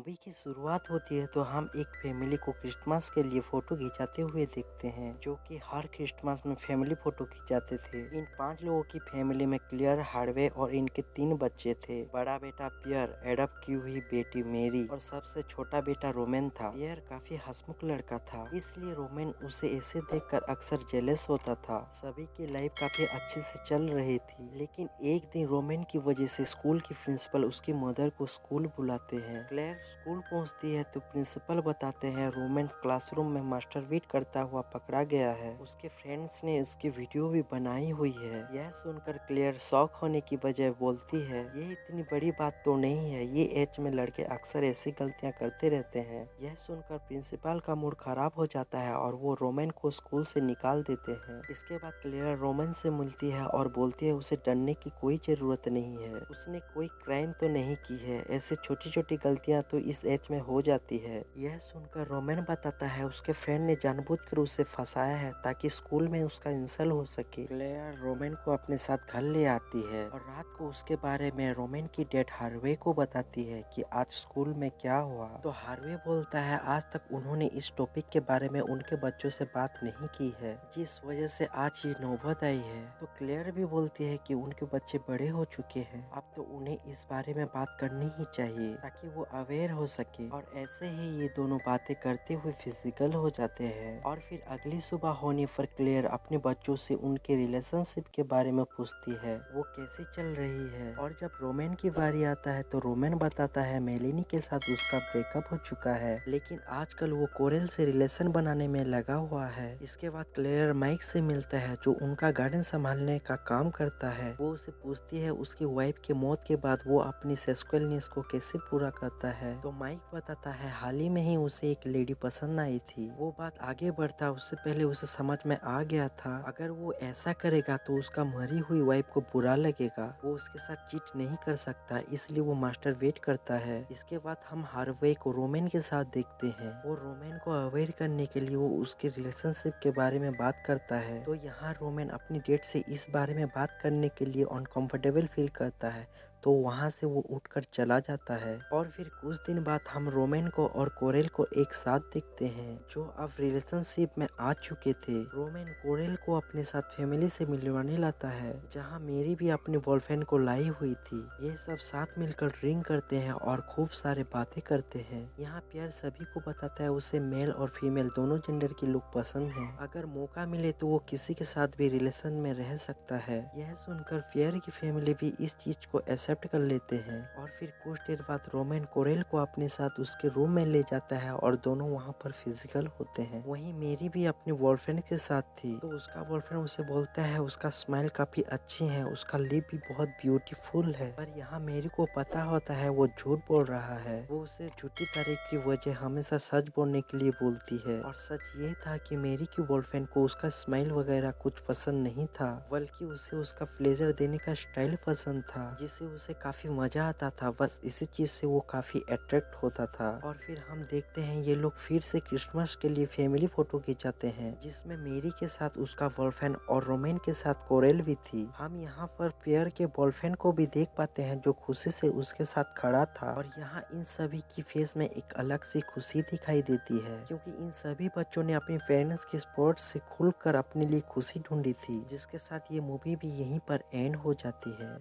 Movie की शुरुआत होती है तो हम एक फैमिली को क्रिसमस के लिए फोटो खिंचाते हुए देखते हैं, जो कि हर क्रिसमस में फैमिली फोटो खिंचाते थे। इन 5 लोगों की फैमिली में क्लेयर, हार्वे और इनके 3 बच्चे थे। बड़ा बेटा पियर, एडॉप्ट की हुई बेटी मेरी और सबसे छोटा बेटा रोमेन था। पियर काफी हंसमुख लड़का था, इसलिए रोमेन उसे ऐसे देखकर अक्सर जेलस होता था। सभी की लाइफ काफी अच्छे से चल रही थी, लेकिन एक दिन रोमेन की वजह से स्कूल की प्रिंसिपल उसकी मदर को स्कूल बुलाते हैं। क्लेयर स्कूल पहुंचती है तो प्रिंसिपल बताते हैं रोमेन क्लासरूम में मास्टरबीट करता हुआ पकड़ा गया है। उसके फ्रेंड्स ने इसकी वीडियो भी बनाई हुई है। यह सुनकर क्लेयर शॉक होने की बजाय बोलती है, ये इतनी बड़ी बात तो नहीं है, ये एज में लड़के अक्सर ऐसी गलतियां करते रहते हैं। यह सुनकर प्रिंसिपल का मूड खराब हो जाता है और वो रोमेन को स्कूल से निकाल देते हैं। इसके बाद क्लेयर रोमेन से मिलती है और बोलती है उसे डरने की कोई जरूरत नहीं है, उसने कोई क्राइम तो नहीं की है, ऐसे छोटी छोटी गलतियां तो इस एज में हो जाती है। यह सुनकर रोमेन बताता है उसके फ्रेंड ने जानबूझकर उसे फंसाया है ताकि स्कूल में उसका इंसल्ट हो सके। क्लेयर रोमेन को अपने साथ घर ले आती है और रात को उसके बारे में रोमेन की डेड हार्वे को बताती है कि आज स्कूल में क्या हुआ। तो हार्वे बोलता है आज तक उन्होंने इस टॉपिक के बारे में उनके बच्चों से बात नहीं की है, जिस वजह से आज ये नौबत आई है। तो क्लेयर भी बोलती है कि उनके बच्चे बड़े हो चुके हैं, अब तो उन्हें इस बारे में बात करनी ही चाहिए ताकि वो अवेयर हो सके। और ऐसे ही ये दोनों बातें करते हुए फिजिकल हो जाते हैं। और फिर अगली सुबह होने पर क्लेयर अपने बच्चों से उनके रिलेशनशिप के बारे में पूछती है, वो कैसी चल रही है। और जब रोमेन की बारी आता है तो रोमेन बताता है मेलेनी के साथ उसका ब्रेकअप हो चुका है, लेकिन आजकल वो कोरेल से रिलेशन बनाने में लगा हुआ है। इसके बाद क्लेयर माइक से मिलता है जो उनका गार्डन संभालने का काम करता है। वो उसे पूछती है उसकी वाइफ की मौत के बाद वो अपनी सेक्सुअल नीड्स को कैसे पूरा करता है। तो माइक बताता है हाल ही में ही उसे एक लेडी पसंद आई थी। वो बात आगे बढ़ता उससे पहले उसे समझ में आ गया था अगर वो ऐसा करेगा तो उसका मरी हुई वाइफ को बुरा लगेगा, वो उसके साथ चीट नहीं कर सकता, इसलिए वो मास्टर वेट करता है। इसके बाद हम हार्वे को रोमेन के साथ देखते हैं। वो रोमेन को अवेयर करने के लिए वो उसके रिलेशनशिप के बारे में बात करता है। तो यहाँ रोमेन अपनी डेट से इस बारे में बात करने के लिए अनकंफर्टेबल फील करता है, तो वहाँ से वो उठकर चला जाता है। और फिर कुछ दिन बाद हम रोमेन को और कोरेल को एक साथ देखते हैं, जो अब रिलेशनशिप में आ चुके थे। रोमेन कोरेल को अपने साथ फैमिली से मिलवाने लाता है, जहाँ मेरी भी अपने बॉयफ्रेंड को लाई हुई थी। ये सब साथ मिलकर ड्रिंक करते हैं और खूब सारे बातें करते हैं। यहाँ पियर सभी को बताता है उसे मेल और फीमेल दोनों जेंडर की लुक पसंद है, अगर मौका मिले तो वो किसी के साथ भी रिलेशन में रह सकता है। यह सुनकर पियर की फैमिली भी इस चीज को एक्सेप्ट कर लेते हैं। और फिर कुछ देर बाद रोमेन कोरेल को अपने साथ उसके रूम में ले जाता है और दोनों वहाँ पर फिजिकल होते हैं। वहीं मेरी भी अपने बॉयफ्रेंड के साथ थी, तो उसका बॉयफ्रेंड उसे बोलता है उसका स्माइल काफी अच्छी है, उसका लिप भी बहुत ब्यूटीफुल है। पर यहाँ मेरी को पता होता है वो झूठ बोल रहा है। वो उसे झूठी तारीफ की वजह हमेशा सच बोलने के लिए बोलती है। और सच ये था कि मेरी की बॉयफ्रेंड को उसका स्माइल वगैरह कुछ पसंद नहीं था, बल्कि उसे उसका प्लेजर देने का स्टाइल पसंद था, जिससे उसे काफी मजा आता था। बस इसी चीज से वो काफी अट्रैक्ट होता था। और फिर हम देखते हैं ये लोग फिर से क्रिसमस के लिए फैमिली फोटो खिंचाते हैं, जिसमें मेरी के साथ उसका बॉयफ्रेंड और रोमेन के साथ कोरेल भी थी। हम यहाँ पर पियर के बॉयफ्रेंड को भी देख पाते हैं जो खुशी से उसके साथ खड़ा था। और यहाँ इन सभी की फेस में एक अलग सी खुशी दिखाई देती है, क्योंकि इन सभी बच्चों ने अपने पेरेंट्स के सपोर्ट से खुलकर अपने लिए खुशी ढूंढी थी। जिसके साथ ये मूवी भी यहीं पर एंड हो जाती है।